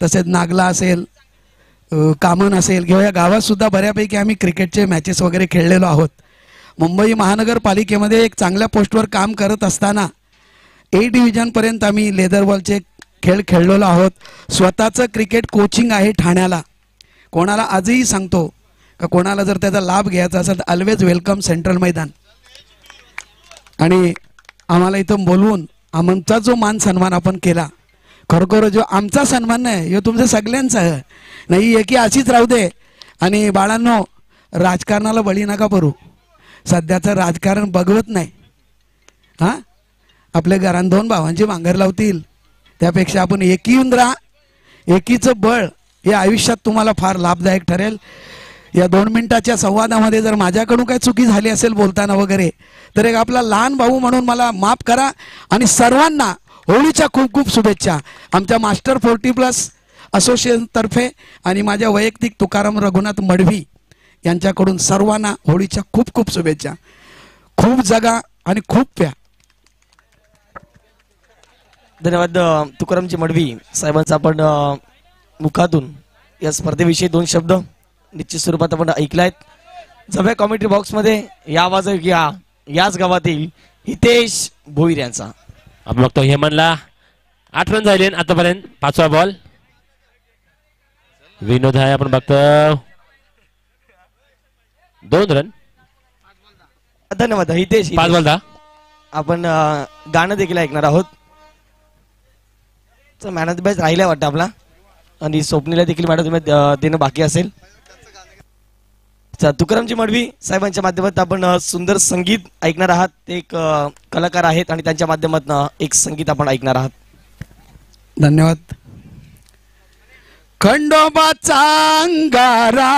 तसेच नागला असेल, कामन असेल किंवा या गावात सुद्धा बऱ्यापैकी आम्ही क्रिकेटचे मॅचेस वगैरे खेळलेलो आहोत. मुंबई महानगरपालिकेमध्ये एक चांगल्या पोस्टवर काम करत असताना ए डिव्हिजनपर्यंत आम्ही लेदर बॉलचे खेळ खेळलेलो आहोत. स्वतःचं क्रिकेट कोचिंग आहे ठाण्याला. कोणाला आजही सांगतो का कोणाला जर त्याचा लाभ घ्यायचा असेल तर ऑलवेज वेलकम सेंट्रल मैदान. आणि आम्हाला इथं बोलवून आमचा जो मान सन्मान आपण केला, खरोखर जो आमचा सन्मान नाही, हे तुमचं सगळ्यांचा आहे. नाही एकी अशीच राहू दे. आणि बाळांनो, राजकारणाला बळी नका पडू. सध्याचं राजकारण बघवत नाही. हां, आपल्या घरात दोन भावांची भांगर लावतील त्यापेक्षा आपण एकी येऊन राहा. एकीचं बळ हे आयुष्यात तुम्हाला फार लाभदायक ठरेल. या 2 मिनिटाच्या संवादामध्ये जर माझ्याकडून काही चुकी झाली असेल बोलताना वगैरे तर एक आपला लहान भाऊ म्हणून मला माफ करा. आणि सर्वांना होळीच्या खूप खूप शुभेच्छा आमच्या मास्टर 40+ असोसिएशनतर्फे आणि माझ्या वैयक्तिक तुकाराम रघुनाथ मडवी यांच्याकडून सर्वांना होळीच्या खूप खूप शुभेच्छा. खूप जगा आणि खूप प्या. धन्यवाद तुकारामजी मडवी साहेबांचा आपण मुखातून या स्पर्धेविषयी 2 शब्द निश्चित स्वरूपात आपण ऐकलायत. जव्या कॉमेंट्री बॉक्समध्ये या आवाज ऐकूया याच गावातील हितेश भोईर यांचा. आपण बघतो हेमनला 8 रन झाले आतापर्यंत. 5वा बॉल विनोद आहे. आपण बघतो 2 रन. धन्यवाद हितेश. 5 बॉल 10. आपण गाणं देखील ऐकणार आहोत. मॅन ऑफ द मॅच राहिला वाटतं आपला आणि स्वप्नीला देखील मॅन ऑफ द मॅच देणं बाकी असेल. तुकारामजी मडवी साहेबांच्या माध्यमातून आपण सुंदर संगीत ऐकणार आहात. ते एक कलाकार आहेत आणि त्यांच्या माध्यमातून एक संगीत आपण ऐकणार आहात. धन्यवाद. खंडोबाचा अंगारा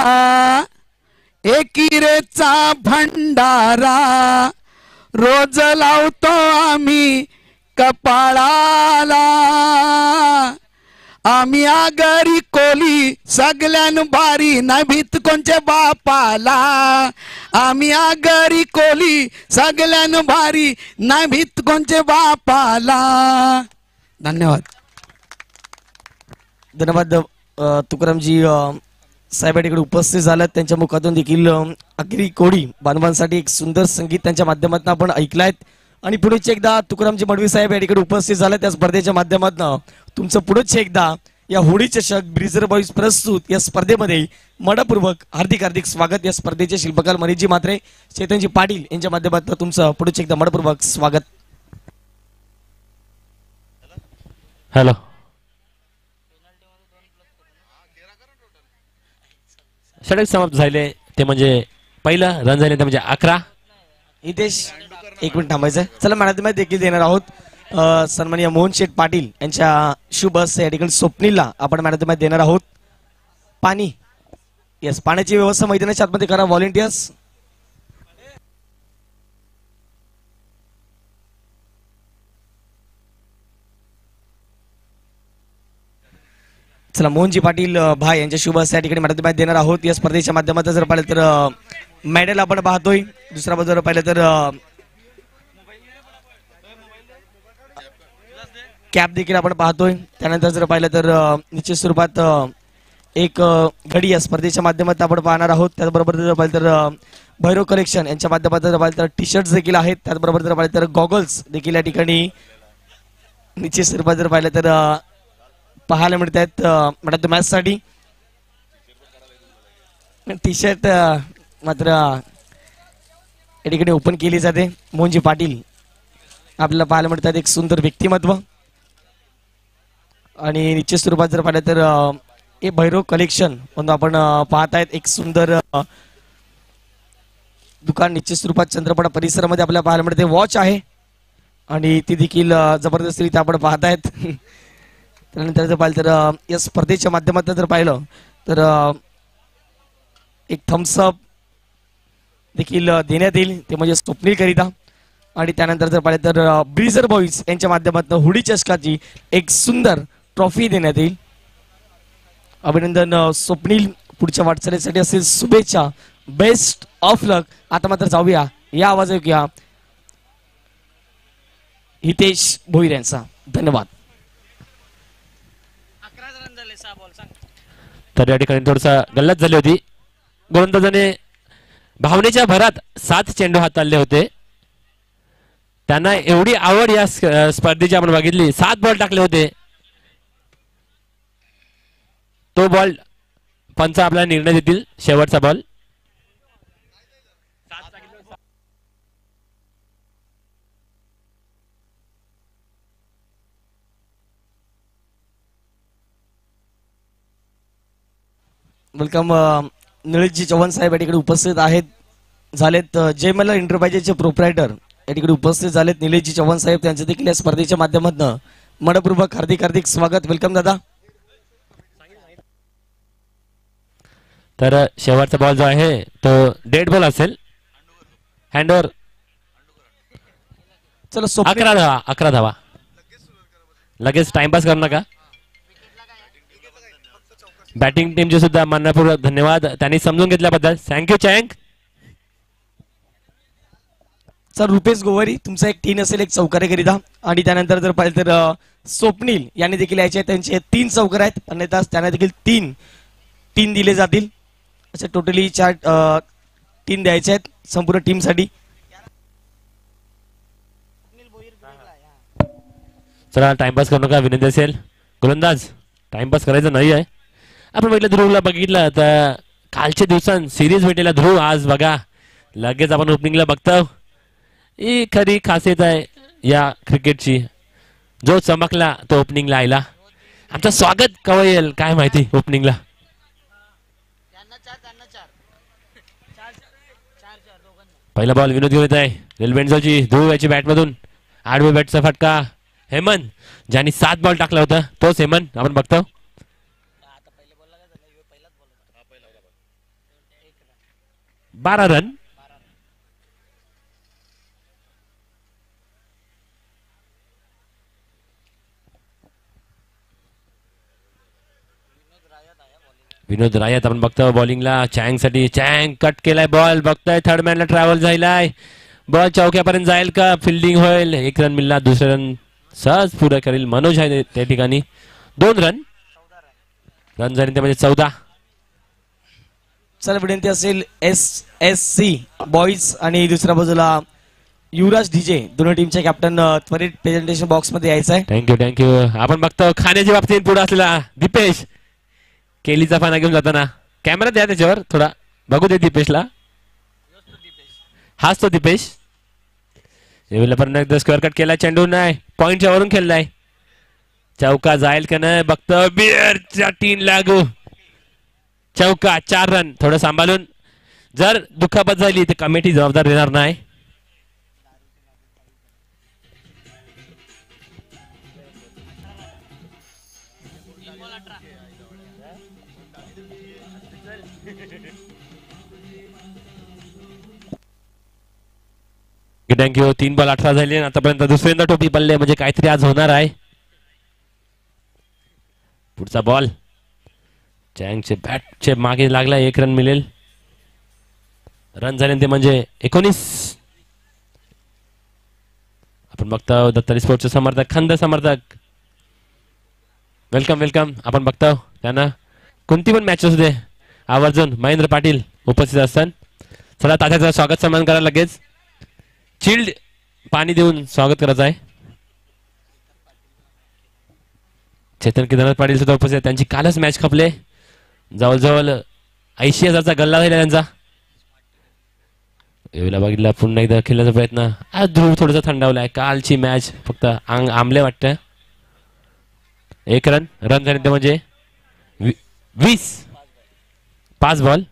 एकिरेचा भंडारा रोज लावतो आम्ही कपाळाला. आम्ही आगरी कोली सगळ्यान भारी नाही भीत कोणच्या बापाला. आम्ही आगरी कोली सगळ्यान भारी नाही भीत कोणच्या बापाला. धन्यवाद. धन्यवाद तुकारामजी साहेब या ठिकाणी उपस्थित झाल्यात. त्यांच्या मुखातून देखील आगरी कोळी बांधवांसाठी एक सुंदर संगीत त्यांच्या माध्यमातून आपण ऐकलायत. आणि पुढेच एकदा तुकारामजी मडवी साहेब या ठिकाणी उपस्थित झाले. त्या स्पर्धेच्या माध्यमातून तुमचं पुढेच एकदा या होळी चषक ब्रिजर बॉईज प्रस्तुत या स्पर्धेमध्ये मनपूर्वक हार्दिक हार्दिक स्वागत. या स्पर्धेचे शिल्पकार मनीषजी म्हात्रे, चेतनजी पाटील यांच्या माध्यमातून तुमचं पुढेच एकदा मनपूर्वक स्वागत. हॅलो, षटक समाप्त झाले ते म्हणजे पहिलं रन झाले ते म्हणजे 11. हितेश 1 मिनिट थांबायचं. चला मॅन ऑफ द मॅच देखील देणार आहोत. सन्माननीय मोहन शेठ पाटील यांच्या शुभ हस्ते या ठिकाणी स्वप्नीलला आपण मॅन ऑफ द मॅच देणार आहोत. पाणी, यस, पाण्याची व्यवस्था मैदानाच्या आतमध्ये करा व्हॉलेंटियर्स. चला मोहनजी पाटील भाई यांच्या शुभ हस्ते या ठिकाणी मॅन ऑफ द मॅच देणार आहोत. या स्पर्धेच्या माध्यमातून जर पाहिलं तर मेडल आपण पाहतोय. दुसऱ्या बाजूला पाहिलं तर कॅप देखील आपण पाहतोय. त्यानंतर जर पाहिलं तर निश्चित स्वरूपात एक घडी या स्पर्धेच्या माध्यमातून आपण पाहणार आहोत. त्याचबरोबर जर पाहिलं तर भैरव कलेक्शन यांच्या माध्यमातून जर पाहिलं तर टी शर्ट्स देखील आहेत. त्याचबरोबर जर पाहिलं तर गॉगल्स देखील या ठिकाणी निश्चित स्वरूपात जर पाहिलं तर पाहायला मिळत आहेत म्हणतात मॅच साठी. टी शर्ट मात्र या ठिकाणी ओपन केली जाते. मोहनजी पाटील आपल्याला पाहायला मिळतात एक सुंदर व्यक्तिमत्व. आणि निश्चित स्वरूपात जर पाहिलं तर हे भैरव कलेक्शन म्हणून आपण पाहतायत एक सुंदर दुकान निश्चित स्वरूपात चंद्रपडा परिसरामध्ये आपल्याला पाहायला मिळते. वॉच आहे आणि ती देखील जबरदस्तीरित्या आपण पाहतायत. त्यानंतर जर पाहिलं तर या स्पर्धेच्या माध्यमातून जर पाहिलं तर एक थम्सअप देखील देण्यात येईल, ते म्हणजे स्वप्नील करिता. आणि त्यानंतर जर पाहिलं तर ब्रिजर बॉईज यांच्या माध्यमातून होळी चषकाची एक सुंदर ट्रॉफी देण्यात येईल. अभिनंदन स्वप्नील, पुढच्या वाटचालीसाठी असेल शुभेच्छा, बेस्ट ऑफ लक. आता मात्र जाऊया या आवाज ऐकूया हितेश भोईर यांचा. धन्यवाद. तर या ठिकाणी थोडसा गल्लत झाली होती. गोलंदाजाने भावनेच्या भरात 7 चेंडू हाताळले होते. त्यांना एवढी आवड या स्पर्धेची आपण बघितली, 7 बॉल टाकले होते. तो बॉल पंच आपल्याला निर्णय देतील. शेवटचा बॉल. वेलकम. निलेशजी चव्हाण साहेब या ठिकाणी उपस्थित आहेत झालेत. जयमल्ला एंटरप्राइजेसचे प्रोप्रायटर या ठिकाणी उपस्थित झालेत. निलेशजी चव्हाण साहेब त्यांचे देखील या स्पर्धेच्या माध्यमातून मनपूर्वक हार्दिक स्वागत. वेलकम दादा. तर शेवटचा बॉल जो आहे तो डेड बॉल असेल. हँडओव्हर. चला 11 धावा. लगेच टाइमपास करू नका. बॅटिंग टीमचे सुद्धा मानपूर्वक धन्यवाद त्यांनी समजून घेतल्याबद्दल. थँक्यू चँक. सर रुपेश गोवारी तुमचा एक 3 असेल, एक चौकारी करीता. आणि त्यानंतर जर पाहिलं तर स्वप्नील यांनी देखील यायचे. त्यांचे 3 चौकार आहेत. अन्यथा त्यांना देखील 3 दिले जातील. असे टोटली 3 द्यायचे आहेत संपूर्ण टीमसाठी. चला टाइमपास करू नका विनंती असेल. गोलंदाज टाइमपास करायचं नाही आहे. आपण बघितलं ध्रुवला बघितलं तर कालच्या दिवसांत सिरीज भेटलेला ध्रुव आज बघा लगेच आपण ओपनिंगला बघतो. ही खरी खासियत आहे या क्रिकेटची. जो चमकला तो ओपनिंगला आयला. आमचं स्वागत कवा येईल काय माहिती ओपनिंगला. पहिला बॉल विनोद घेऊन येत आहे. रेल्वेंडची ध्रुव याची बॅटमधून आडवे बॅटचा फटका. हेमंत ज्यांनी 7 बॉल टाकला होता तोच हेमंत आपण बघतो. 12 रन. विनोद रायत आपण बघतो बॉलिंगला. चँग साठी. चँग कट केलाय बॉल. बघतोय थर्ड मॅनला ट्रॅव्हल झालाय. बॉल चौक्यापर्यंत जाईल का. फिल्डिंग होईल. 1 रन मिळाला. दुसरे रन सहज पुढे करेल मनोज आहे त्या ठिकाणी. 2 रन. रन झाले ते म्हणजे 14. चला विनंती असेल SSC बॉईज आणि दुसऱ्या बाजूला युवराज डीजे दोन्ही टीमचे कॅप्टन त्वरित प्रेझेंटेशन बॉक्स मध्ये यायचं आहे. थँक्यू. आपण बघतो खाण्याच्या बाबतीत पुढे असलेला दीपेश केलीचा पाना घेऊन जाताना. कॅमेरा द्या त्याच्यावर थोडा बघू दे दीपेशला. हाच तो दीपेश. एकदा स्क्वेअर कट केला. चेंडू नाही पॉइंटच्या वरून खेळलाय. चौका जाईल का नाही बघतो. बिअरच्या 3 लागू. चौका 4 रन. थोडं सांभाळून. जर दुखापत झाली तर कमिटी जबाबदार देणार नाही. थँक्यू. 3 बॉल 18 झाले. आतापर्यंत दुसऱ्यांदा टोपी पडले म्हणजे काहीतरी आज होणार आहे. पुढचा बॉल चँगचे बॅटचे मागे लागला. 1 रन मिळेल. रन झाले ते म्हणजे 19. आपण बघतो दत्तारी स्पोर्टचे समर्थक खंद समर्थक वेलकम. आपण बघतो त्यांना कोणती पण मॅच असू दे आवर्जून महेंद्र पाटील उपस्थित असतात. चला तात्याचं स्वागत सन्मान करा. लगेच चिल्ड पाणी देऊन स्वागत करायचं आहे. चेतन केदारनाथ पाटील सुद्धा उपस्थित. त्यांची कालच मॅच खपले. जवळजवळ 80,000चा गल्ला झाला त्यांचा. एवढा बघितला पुन्हा एकदा खेळण्याचा प्रयत्न. आज ध्रुव थोडासा थंडावलाय. कालची मॅच फक्त आंबले वाटतं. 1 रन. रन झाले ते म्हणजे 20. 5 बॉल.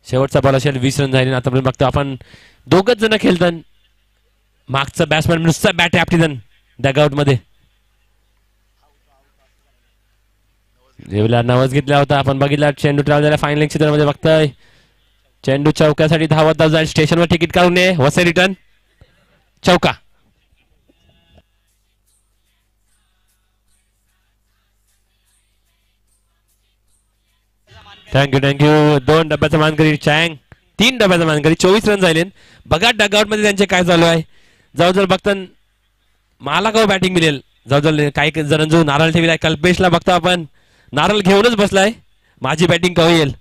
शेवटचा बॉल असेल. 20 रन झाले. आतापर्यंत बघतो आपण 2च जण खेळतात. मागचा बॅट्समॅन नुसता बॅट आपली जण डगआउट मध्ये. देवला नवस घेतला होता. आपण बघितला चेंडू ट्रॅव्हल झाला. फायनल क्षेत्रामध्ये बघतोय. चेंडू चौक्यासाठी धावत जाईल. स्टेशनवर तिकीट काढून ये. वसे रिटर्न. चौका. थँक्यू. 2 डब्याचा मानकरी चँग. 3 डब्याचा मानकरी. 24 रन झाले. बघा डगआउट मध्ये त्यांचे काय चालू आहे. जवळजवळ बघता मला का बॅटिंग मिळेल जवळजवळ काही जण जो नारळ ठेवलाय कल्पेशला बघतो आपण, नारळ घेऊनच बसलाय. माझी बॅटिंग कमी येईल.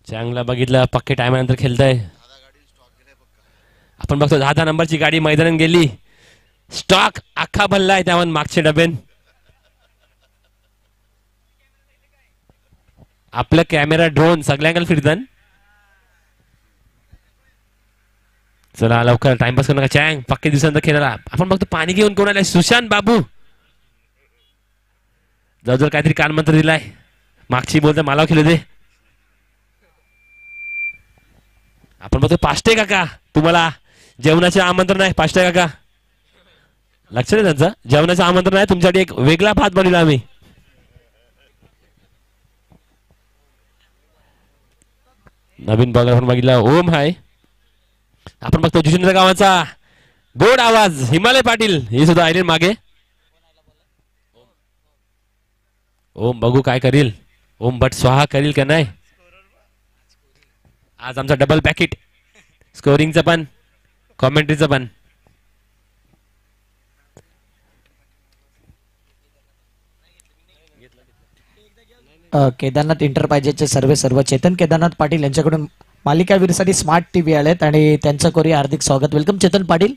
चांगला बघितलं, पक्के टायमानंतर खेळताय. आपण बघतो 10 नंबरची गाडी मैदानात गेली. स्टॉक अख्खा भरलाय त्यावर मागचे डबेन. आपलं कॅमेरा ड्रोन सगळ्यांकडे फिरतात. चला लवकर टाइमपास करू नका. चँग पक्के दिवसानंतर खेळायला. आपण बघतो पाणी घेऊन कोण आलाय. सुशांत बाबू जवळजवळ काहीतरी कानमंत्र दिलाय. मागची बोलते मला खेळू दे. आपण बघतो पाष्टे काका, तुम्हाला जेवणाचे आमंत्रण आहे. पाष्टे काका लक्ष नाही त्यांचं, जेवणाचं आमंत्रण आहे तुमच्यासाठी. एक वेगळा भात बनवला आम्ही. नवीन बॉलर आपण बघितला ओम हाय. आपण बघतो जुशिंद्र गावाचा गोड आवाज हिमालय पाटील, हे सुद्धा आले मागे. ओम बघू काय करील. ओम बट स्वाहा करील का नाही. आज आमचा डबल पॅकेट, स्कोरिंगचं पण कॉमेंट्रीचं पण. केदारनाथ इंटरप्राइजेसचे सर्व चेतन केदारनाथ पाटील यांच्याकडून मालिकावीरसाठी स्मार्ट टीव्ही आलेत आणि त्यांचं करूया हार्दिक स्वागत. वेलकम चेतन पाटील.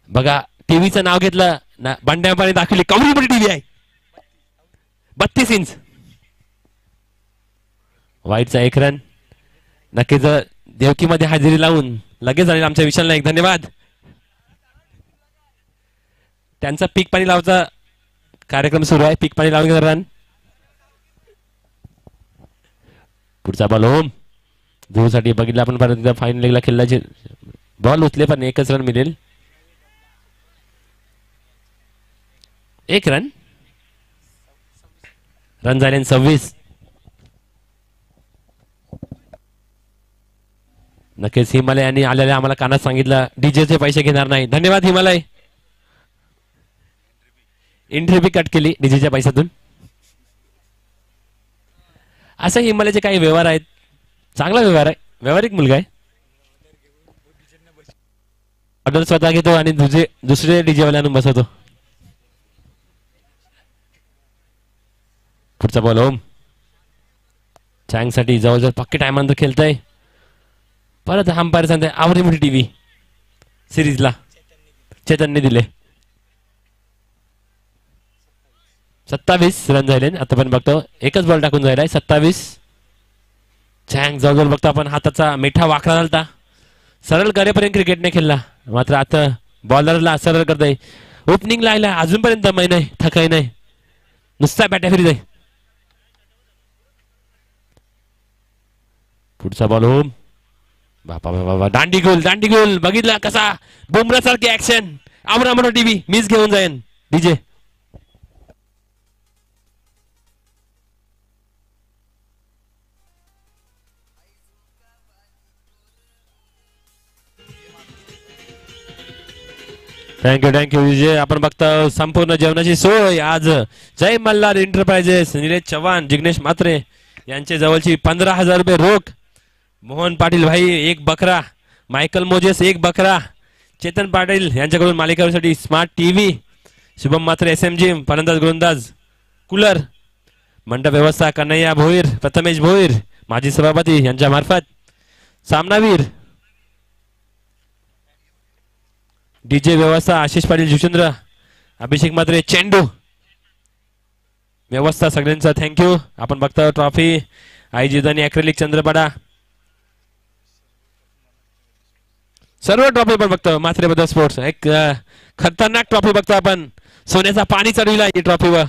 बघा टीव्हीचं नाव घेतलं ना, बंड्यापाने दाखवली कवळी टीव्ही आहे. 32 इंच. वाईटचा 1 रन. नक्कीच देवकीमध्ये हजेरी लावून लगेच आले आमच्या विशाल नाईक. धन्यवाद. त्यांचा पीक पाणी लावायचा कार्यक्रम सुरू आहे. पीक पाणी लावून रन. पुढचा बॉल होम धुळसाठी बघितला आपण. परत एकदा फाईन लेगला खेळला. बॉल उचले पण 1च रन मिळेल. 1 रन. रन झाले 26. नक्कीच हिमालय यांनी आलेल्या आम्हाला कानात सांगितलं डीजेचे पैसे घेणार नाही. धन्यवाद हिमालय. एंट्री बी कट केली डीजेच्या पैशातून. असं हिमालयाचे काही व्यवहार आहेत. चांगला व्यवहार आहे. व्यावहारिक मुलगा आहे. ऑर्डर स्वतः घेतो आणि दुसरे डीजे वाल्यांना बसवतो. पुढचा बॉल होम. चँग साठी जवळजवळ पक्के टायमानंतर खेळतय. परत अंपायर सांगते आवडी मोठी टीव्ही सिरीजला चेतनने दिले. 27 रन झाले. आता पण बघतो एकच बॉल टाकून जायला 27. चँग जवळजवळ बघतो आपण हाताचा मिठा वाकरा झालता. सरळ करेपर्यंत क्रिकेटने खेळला. मात्र आता बॉलरला सरळ करताय. ओपनिंग लायला अजूनपर्यंत दमाई नाही, थकाई नाही, नुसता बॅट्या फिरी जाई. पुढचा बॉल होम. बापा बाबा दांडी गोल बघितला कसा बुमरा सारखी ऍक्शन. आवडा म्हणून टीव्ही मिस घेऊन जाईन डीजे. थँक्यू विजय. आपण बघता संपूर्ण जेवणाची सोय आज जय मल्हार एंटरप्राइजेस, निलेश चव्हाण, जिग्नेश म्हात्रे यांच्या जवळची 15,000 रुपये रोख. मोहन पाटील भाई 1 बकरा, मायकल मोजेस 1 बकरा, चेतन पाटील यांच्याकडून मालिकासाठी smart TV, Shubham Mhatre SMG फलंदाज गोलंदाज कूलर, मंडप व्यवस्था कन्हैया भोईर, प्रथमेश भोईर माजी सभापती यांच्या मार्फत, सामनावीर डीजे व्यवस्था आशिष पाटील जुचंद्र, अभिषेक म्हात्रे चेंडू व्यवस्था सगळ्यांचा थँक्यू. आपण बघता ट्रॉफी आई जिदानी अॅक्रेलिक चंद्रपाडा सर्व ट्रॉफी पण बघतो. म्हात्रे बद्दल स्पोर्ट्स एक खतरनाक ट्रॉफी बघतो आपण. सोन्याचा पाणी चढविला ही ट्रॉफीवर.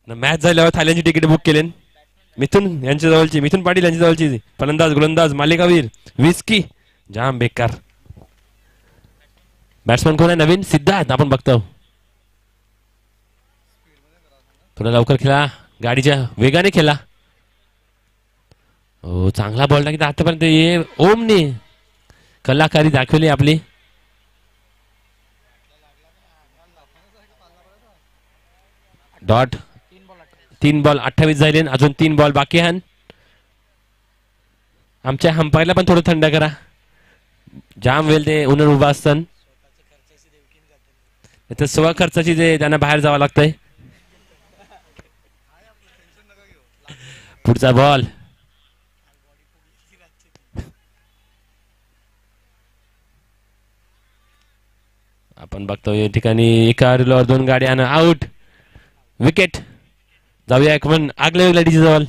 मॅच झाल्यावर थायलंडची तिकीट बुक केले. मिथुन यांच्या जवळची, मिथुन पाटील यांच्या जवळची फलंदाज गोलंदाज मालिकावीर विस्की जाम बेकार. बॅट्समन कोण आहे नवीन? सिद्धार्थ. आपण बघतो थोडा लवकर खेळा, गाडीच्या वेगाने खेळा. हो चांगला बॉल टाकी आतापर्यंत ये ओमने कलाकारी दाखवली आपली. डॉट 3 बॉल 28 झाले अजून 3 बॉल बाकी आहेत. आमच्या हंपायला पण थोडं थंड करा. जाम वेळ ते उन्हात उभा असतं. तर स्व खर्चाची जे त्यांना बाहेर जावं लागतंय. पुढचा बॉल आपण बघतो या ठिकाणी एका रिलवर 2 गाड्या आणि आउट. विकेट. जाऊया एक पण आगल्या लेडीज जवळ.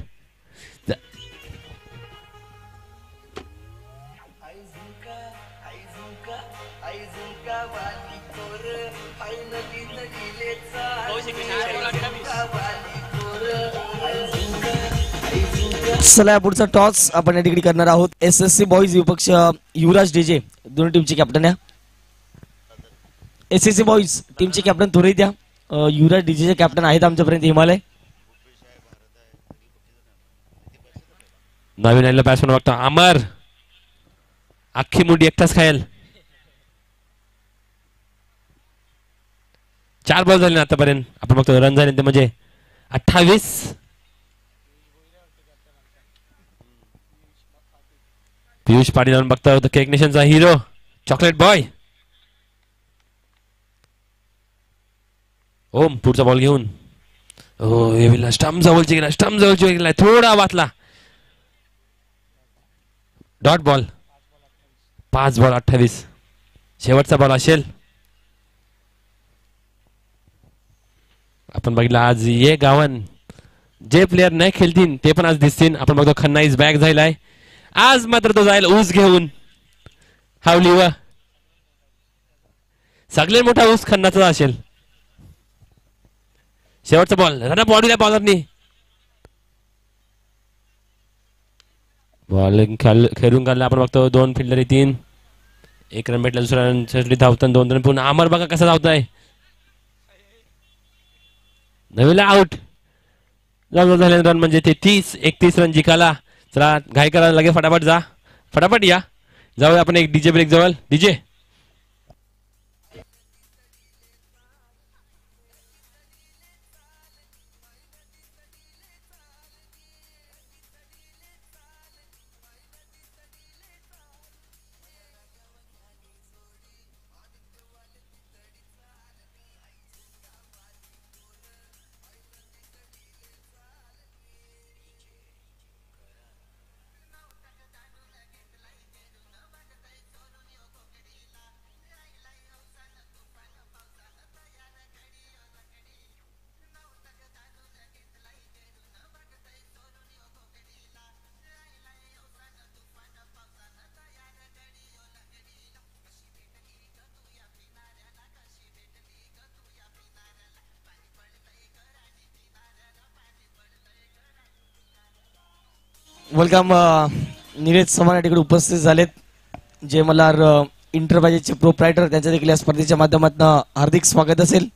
चला पुढचा टॉस आपण या ठिकाणी करणार आहोत. SSC बॉईज विपक्ष युवराज डीजे दोन्ही टीमचे कॅप्टन या. SSC बॉईज टीमचे कॅप्टन थोडे द्या. युवराज डीजेचे कॅप्टन आहेत आमच्यापर्यंत हिमालय. नवीन आलेला बॅट्समन बघतो अमर. अख्खी मुंडी एकटाच खायल. 4 बॉल झाले आतापर्यंत. आपण बघतो रन झाले ते म्हणजे 28. पियुष पाटील आपण बघतो केक नेशनचा हिरो चॉकलेट बॉय. ओम पुढचा बॉल घेऊन. हो स्टंप जवळची गेला. स्टंप जवळची गेला. थोडा वाचला. Dot ball. 5 बॉल 28. शेवटचा बॉल असेल. आपण बघितलं आज ये गावन जे प्लेयर नाही खेळतील ते पण आज दिसतील. आपण बघतो खन्ना इज बॅक झालाय. आज मात्र तो जाईल ऊस घेऊन. हावली व सगळ्यात मोठा ऊस खन्नाचा असेल. शेवटचा बॉल रन बॉडीला बॉलरनी बॉल खेळून काढला. आपण बघतो 2 फिल्डर 3. 1 रन भेटला. दुसऱ्या रन धावतात. 2 रन पुन्हा अमर बघा कसा धावताय. नवीला आउट. झाले रन म्हणजे ते 30-31 रन जिंकाला. चला घाई करा लगे फटाफट जा. फटाफट या. जाऊया आपण एक डीजे ब्रेक जवळ. DJ welcome. निलेश चव्हाण या ठिकाणी उपस्थित झालेत. जे मल्हार इंटरप्राइजेसचे प्रोप्रायटर त्यांच्या देखील या स्पर्धेच्या माध्यमातून हार्दिक स्वागत असेल.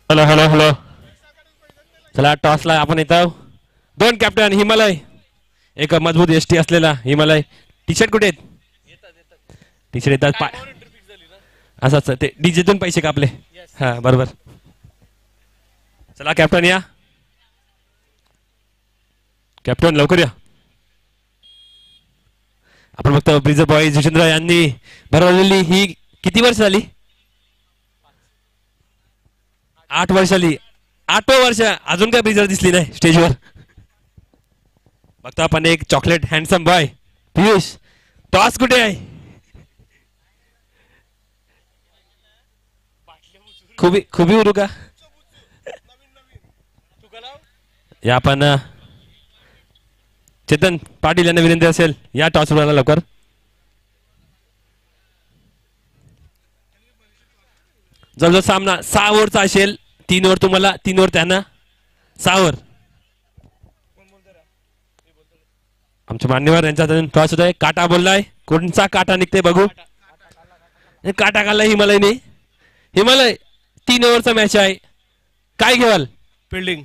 Hello hello hello. चला टॉसला आपण येतो. 2 कॅप्टन हिमालय. एक मजबूत एसटी असलेला हिमालय. टी शर्ट कुठे आहेत. टी शर्ट येतात असं ते डीजेतून पैसे कापले. हा बरोबर. चला कॅप्टन या. कॅप्टन लवकर या. आपण बघतो ब्रिजर बॉय जितेंद्र यांनी भरवलेली ही किती वर्ष झाली. 8 वर्ष झाली. 8वं वर्ष अजून काय ब्रिजर दिसली नाही स्टेजवर. बघतो आपण एक chocolate handsome boy Piyush. Toss कुठे आहे. खुबी उरू का. या आपण चेतन पाटील यांना विनंती असेल या टॉस उडाला लवकर. जवळजवळ सामना 6 ओव्हरचा असेल. 3 ओव्हर तुम्हाला 3 ओव्हर त्यांना 6 ओव्हर. आमचे मान्यवर यांचा टॉस होत आहे. काटा बोललाय. कोणचा काटा निघते बघू. काटा काढलाय हिमालयने. हिमालय 3 ओव्हरचा मॅच आहे. काय घेवाल. फिल्डिंग.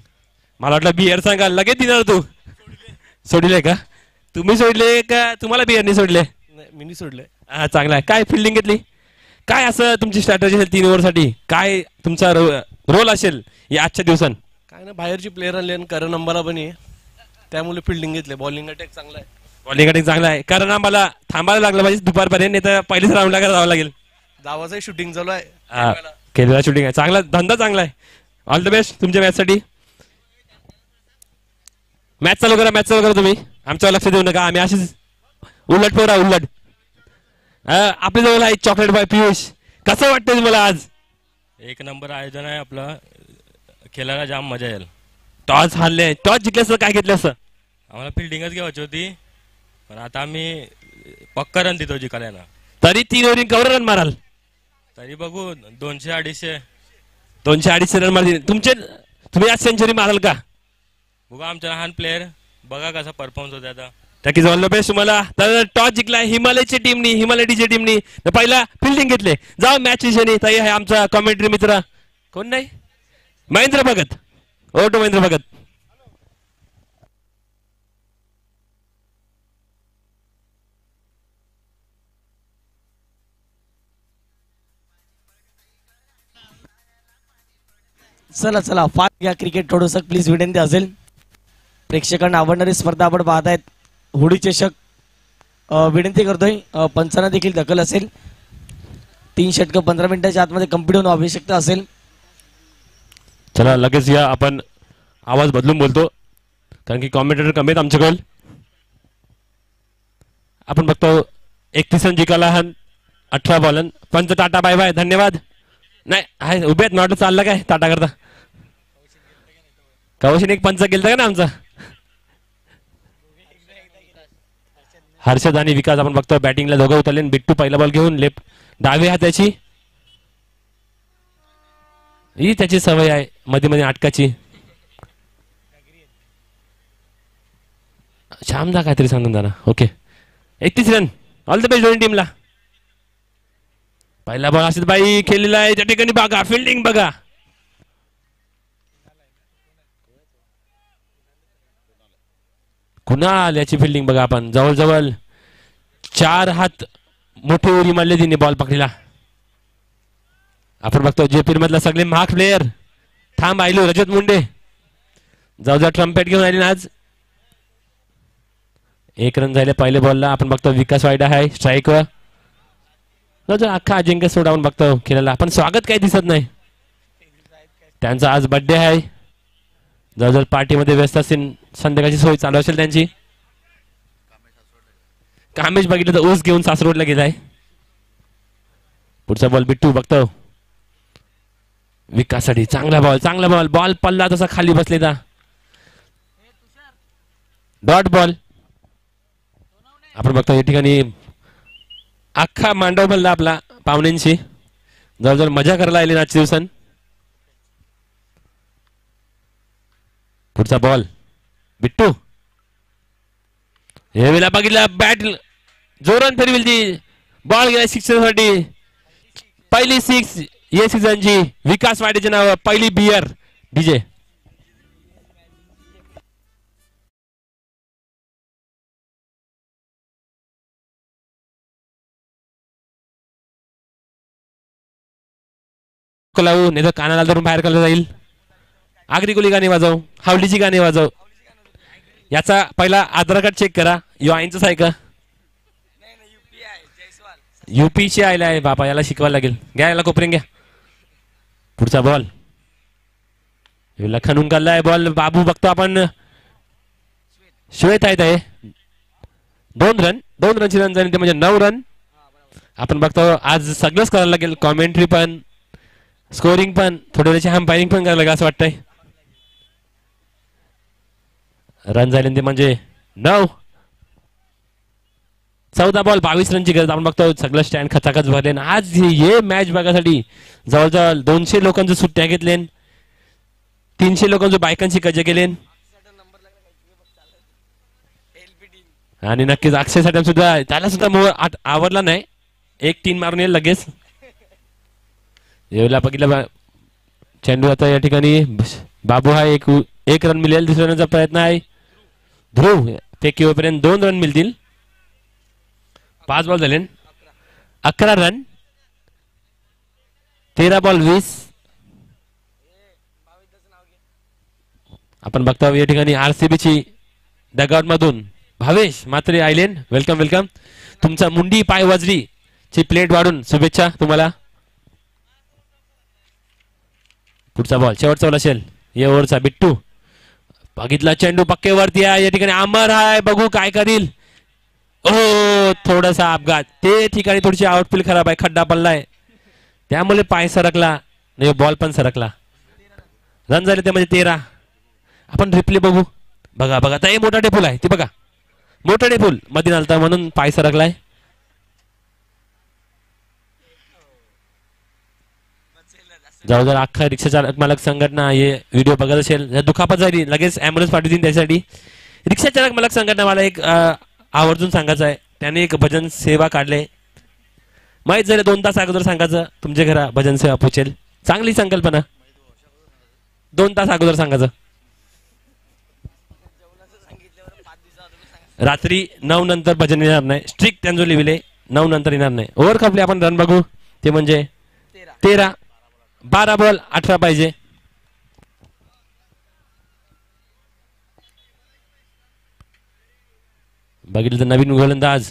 मला वाटलं बियर सांगा लगेच दिणार तू. सोडले का तुम्ही सोडले का तुम्हाला बियरनी सोडले. मिनी सोडले. चांगला आहे. काय फिल्डिंग घेतली, काय असं तुमची स्ट्रॅटेजी असेल 3 ओव्हरसाठी, काय तुमचा रोल असेल या आजच्या दिवसात? काय ना, बाहेरची प्लेअर आली आणि करण अंबाला पण आहे, त्यामुळे फिल्डिंग घेतले. बॉलिंग अटॅक चांगला आहे. बॉलिंग अटॅक चांगला आहे, कारण आम्हाला थांबायला लागलं पाहिजे दुपारपर्यंत, नाही तर पहिलेच राऊंडला जावं लागेल. धावाचं शूटिंग चालू आहे. केलेला शूटिंग आहे, चांगला धंदा चांगला आहे. ऑल द बेस्ट तुमच्या मॅचसाठी. मॅच चालू करा तुम्ही, आमच्यावर लक्ष देऊ नका. आम्ही अशीच उलट पोरा उलट. आपल्या जवळ आहे चॉकलेट बाय पियुष. कसं वाटतं तुम्हाला आज? एक नंबर आयोजन आहे आपलं, खेळायला जाम मजा येईल. टॉस हारले, टॉस जिंकले असतं काय घेतलं असतं? आम्हाला फिल्डिंगच घ्यायची होती, पण आता आम्ही पक्का रन देतो जिंकायला. तरी 3 ओव्हर कवर रन माराल? तरी बघू 200-250. 200-250 रन मारतील तुम्ही आज सेंचुरी माराल का? बघू आमचा लहान प्लेअर, बघा कसा परफॉर्मन्स होता आता. टॅकीज ऑल द बेस्ट तुम्हाला. तर टॉस जिंकलाय हिमालयच्या टीमनी, हिमालय डीजे टीमनी. पहिला फिल्डिंग घेतले. जाऊ मॅच विषयी. ताई आहे आमचा कॉमेंट्री मित्र, कोण नाही, महेंद्र भगत. ओटो महेंद्र भगत. चला चला फास्ट घ्या क्रिकेट थोडंसं प्लीज, विनंती असेल. प्रेक्षकांना आवडणारी स्पर्धा आपण पाहतायत, होडी चषक. विनंती करतोय पंचांना देखील दखल असेल. 3 षटकं 15 मिनिटाच्या आतमध्ये कंप्लीट होणं आवश्यकता असेल. चला लगेच या, आपण आवाज बदलून बोलतो कारण की कॉमेंटेटर कमी आहेत आमच्याकडे. आपण बघतो 31 रन जिंकायला हा 18 बॉलन. पंच टाटा बाय बाय धन्यवाद. नाही आहे उभे आहेत, म्हटलं चाललं काय टाटा करता. कवशीने एक पंच केलं का ना आमचा. हर्षद आणि विकास आपण बघतो बॅटिंगला दोघं उतरले. बिट्टू पहिला बॉल घेऊन लेफ्ट डावे हाताची, ही त्याची सवय आहे मध्ये मध्ये नाटकाची. श्यामदा काहीतरी सांगून जरा. Okay 31 run. All the best दोन्ही टीमला. पहिला बॉल असित बाई खेळलेला आहे त्या ठिकाणी. बघा फिल्डिंग बघा. कुणाल याची फिल्डिंग बघा. आपण जवळजवळ 4 हात मोठी उडी मारली तिने बॉल पकडीला. आपण बघतो जेपीर मधला सगळे महाग प्लेयर. थांब आयलो रजत मुंडे जवळजवळ ट्रम्पेट घेऊन आले आज. 1 रन झाले पहिल्या बॉलला. आपण बघतो विकास वायडा आहे स्ट्राईकवर. अख्खा अजिंक्य सोडावून बघतो खेळायला, पण स्वागत काही दिसत नाही. त्यांचा आज बर्थडे आहे. जवळजवळ पार्टीमध्ये व्यस्त असतील, संध्याकाळची सोय चालू असेल त्यांची. कामेश बघितलं तर ऊस घेऊन सासरोडला गेलाय. पुढचा बॉल बिट्टू बघतो विकाससाठी. चांगला बॉल बॉल पल्ला तसा खाली बसलेला. Dot ball. आपण बघतो या ठिकाणी अख्खा मांडव भरला आपला पाहुण्यांशी. जवळजवळ मजा करायला आली आजच्या दिवसात. पुढचा बॉल बिट्टू. हे वेळेला बघितला बॅट जोरान फिरविल ती. बॉल गेला सिक्सर साठी. पहिली 6 या सीझनची विकास वाडेचे नाव. पहिली बियर डीजे. लावू नाही तर कानाला धरून बाहेर काढलं जाईल. आगरी गुली गाणी वाजव, हावलीची गाणी वाजव. याचा पहिला आधार कार्ड चेक करा. यो आईंच आहे का? युपीची आयला आहे बापा, याला शिकवायला लागेल. घ्या याला कोपरेन घ्या. पुढचा बॉल लखनून काढलाय बॉल. बाबू बघतो आपण श्वेत आहे. 2 रनची रन झाली ते म्हणजे 9 रन. आपण बघतो आज सगळंच करायला लागेल. कॉमेंट्री पण, स्कोरिंग पण, थोडं त्याची अंपायरिंग पण करायला लागेल असं वाटतंय. रन झाले ते म्हणजे 9. 14 बॉल 22 रनची गरज. आपण बघतो सगळं स्टँड खचाखच भरले. आज हे मॅच बघायसाठी जवळजवळ 200 लोकांचं सुट्ट्या घेतले. 300 लोकांचं बायकांची कजे केले. आणि नक्कीच अक्षयसाठी सुद्धा त्याला सुद्धा आवडला नाही. 1 3 मारून येईल लगेच. येऊला बघितलं चेंडू आता या ठिकाणी बाबू हा 1 रन मिळेल. दुसऱ्या रनचा प्रयत्न आहे. ध्रुव फेकी होईपर्यंत 2 रन मिळतील. 5 बॉल झाले. 11 रन, 13 बॉल 20. आपण बघतो या ठिकाणी RCB ची डगआउट मधून Bhavesh Mhatre island, welcome welcome. तुमचा मुंडी पाय वजरी ची प्लेट वाढून शुभेच्छा तुम्हाला. पुढचा बॉल शेवटचा बॉल असेल या ओव्हरचा. बिट्टू बघितला चेंडू पक्केवरती आहे, या ठिकाणी अमर आहे, बघू काय करील. ओ थोडासा अपघात, ते ठिकाणी थोडीशी आउटफील्ड खराब आहे, खड्डा पडलाय त्यामुळे पाय सरकला नाही, बॉल पण सरकला. रन झाले ते म्हणजे 13. आपण रिप्ले बघू. बघा बघा आता हे मोठा डेपूल आहे, ते बघा मोठा डेपूल मध्ये नालता म्हणून पाय सरकलाय. जवळजवळ अख्खा रिक्षा चालक मालक संघटना हे व्हिडिओ बघत असेल. दुखापत झाली लगेच ॲम्ब्युलन्स पाठवतील त्यासाठी. रिक्षा चालक मालक संघटना मला एक आवर्जून सांगायचं आहे, त्याने एक भजन सेवा काढले. माहीत झालं 2 तास अगोदर सांगायचं तुमच्या घरा भजन सेवा पोचेल. चांगली संकल्पना, 2 तास अगोदर सांगायचं. रात्री 9 नंतर भजन येणार नाही, स्ट्रिक्ट त्यांचं लिहिले 9 नंतर येणार नाही. ओव्हर खपले आपण रन बघू, ते म्हणजे 13. 12 बॉल 18 पाहिजे. बघितलं तर नवीन गोलंदाज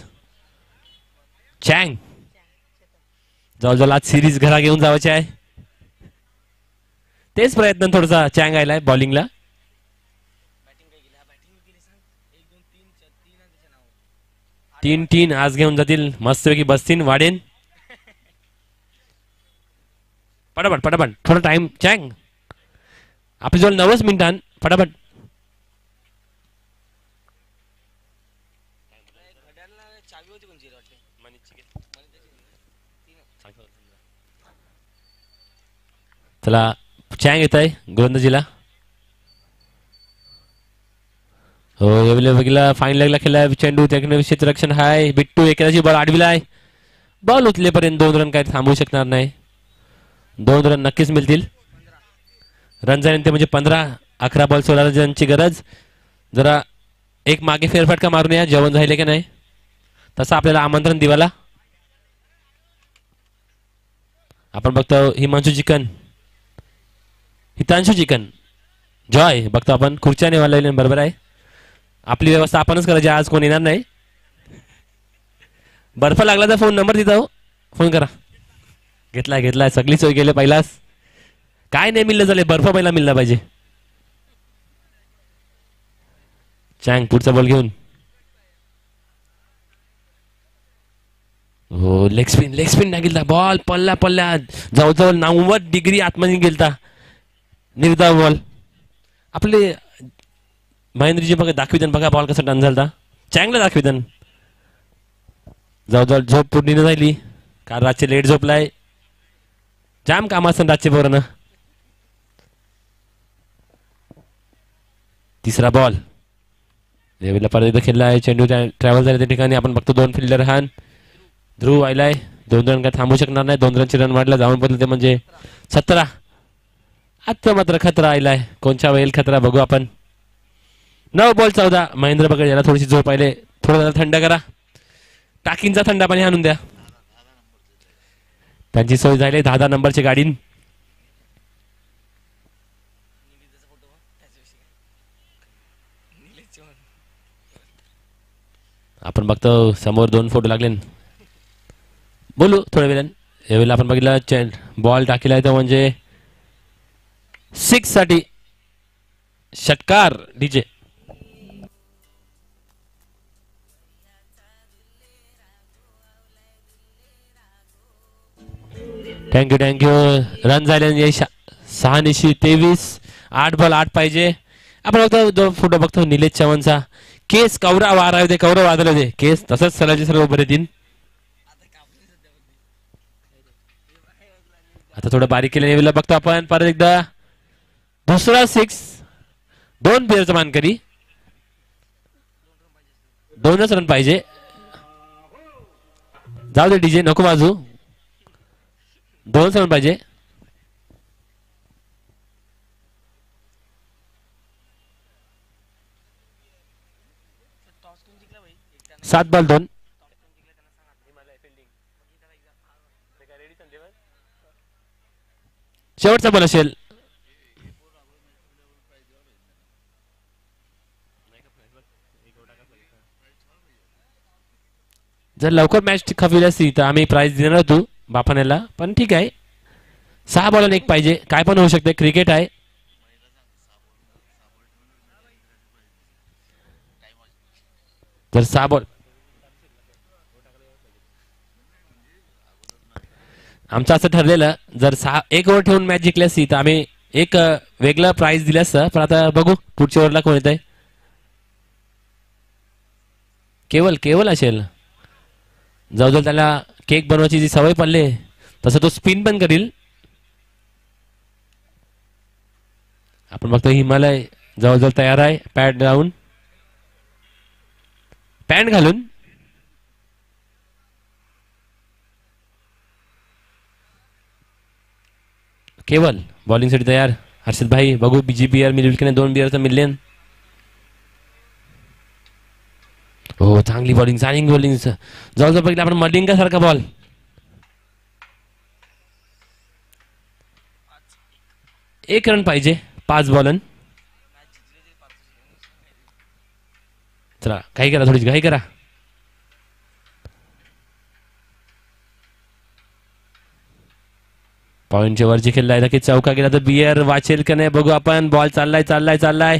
चँग, जवळजवळ आज सिरीज घरा घेऊन जायचे आहे, तेच प्रयत्न थोडासा चँग आलाय बॉलिंगला. 3 आज घेऊन जातील, मस्तपैकी बसतील वाढेन. पटापट पटापट थोडा टाइम चँग, आपली जवळ 9 मिनिटां फटाफट. चला चँग येत आहे गोलंदाजीला. हो बघितला फाईन लेगला खेळलाय चेंडू, त्याकडे क्षेत्ररक्षण हाय. बिट्टू एकाची बॉल आडविलाय, बॉल उचलेपर्यंत 2 रन काय थांबवू शकणार नाही. 2 रन नक्कीच मिळतील. रन झाले ते म्हणजे 15. 11 बॉल 16 रनची गरज. जरा एक मागे फेरफटका मारून या, जेवण झाले की नाही तसं आपल्याला आमंत्रण दिवाला. आपण बघतो हिमांशू चिकन, हितांशू चिकन, जॉय बघतो आपण. खुर्च्याने वाला बरोबर आहे, आपली व्यवस्था आपणच करायची, आज कोण येणार नाही. बर्फ लागला तर फोन नंबर देता हो, फोन करा. घेतलाय सगळी सोय केली पहिलाच. काय नाही मिळलं झाले, बर्फ पहिला मिळला पाहिजे. चँग पुढचा बॉल घेऊन. हो लेग स्पिन टाकिला, बॉल पल्ल्या जवळजवळ 90 डिग्री आतमध्ये गेलता. निर्धाव बॉल. आपले महेंद्रजी बघा दाखवितन, बघा बॉल कसा टर्न झाला. चँगला दाखवितन. जवळजवळ झोप पूर्ण झाली, कारण रातचे लेट झोपलाय, जाम काम असतं रातचे पोरांना. 3रा बॉल देवीला परत एकदा खेळला आहे, चेंडू ट्रॅव्हल झाले त्या ठिकाणी. आपण बघतो 2 फिल्डर हान. ध्रुव आलाय, 2 रन काय थांबू शकणार नाही. 2 रनचे रन वाढला जाऊन पडले ते म्हणजे 17. आता मात्र खतरा आलाय, कोणच्या वेळेल खतरा बघू आपण. 9 बॉल 14. महेंद्र बघा याला थोडीशी झोप आले, थोडं थंड करा, टाकींचा थंडा पाणी आणून द्या. त्यांची सोय झाली 10 नंबरची गाडी. आपण बघतो समोर 2 फोटो लागले, बोलू थोड्या वेळाने. यावेळेला आपण बघितलं बॉल टाकीला आहे तो म्हणजे 6 साठी षटकार डीजे. थँक्यू. रन झाले 623. 8 बॉल 8 पाहिजे. आपण बघतो जो फोटो बघतो निलेश चव्हाणचा, केस कवरा वारा होते, कवरा वादळ होते केस, तसंच सलाचे सर्व उभे येतील. आता थोडं बारीक केलं बघतो आपण परत एकदा. दुसरा 6. 2 पेअरचा मानकरी, 2च रन पाहिजे. जाऊ दे डीजे नको बाजू, 2च रन पाहिजे. सात बॉल 2. शेवटचा बॉल असेल. जर लवकर मॅच खपली असती तर आम्ही प्राइज देणार होतो बाफानेला, पण ठीक आहे. 6 बॉल 1 पाहिजे, काय पण होऊ शकते, क्रिकेट आहे. जर 6 बॉल आमचं असं ठरलेलं, जर 1 ओव्हर ठेवून मॅच जिंकली असती तर आम्ही एक वेगळं प्राइज दिलं असतं. पण आता बघू पुढच्या ओव्हरला कोण येत आहे. केवल असेल. जवळजवळ त्याला केक बनवायची जी सवय पडली तसं तो स्पिन पण करील. आपण बघतो हिमालय जवळजवळ तयार आहे. पॅड लावून पॅन्ट घालून. केवल बॉलिंग साठी तयार. हर्षद भाई बघू बीजी बियर मिळेल की नाही. 2 बियरचं मिलियन. हो चांगली बॉलिंग जवळजवळ बघितलं आपण मलिंगा सारखा बॉल. एक रन पाहिजे 5 बॉलन. चला घाई करा, थोडीशी घाई करा. पॉइंटच्या वरची खेळलाय नक्की. चौका गेला तर बियर वाचेल का नाही बघू आपण. बॉल चाललाय.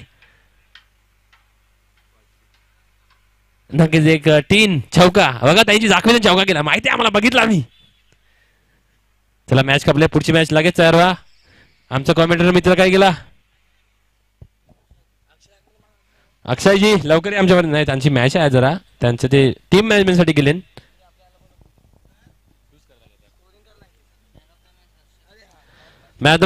नक्कीच एक टीन चौका. बघा त्यांची जाखवीने चौका केला, माहिती आहे आम्हाला, बघितला मी. चला मॅच कपले, पुढची मॅच लगेच तयार व्हा. आमचा कॉमेंटेटर मित्र काय गेला, अक्षयजी लवकर आमच्यावर. नाही त्यांची मॅच आहे जरा, त्यांचं ते टीम मॅनेजमेंट साठी गेले. मॅच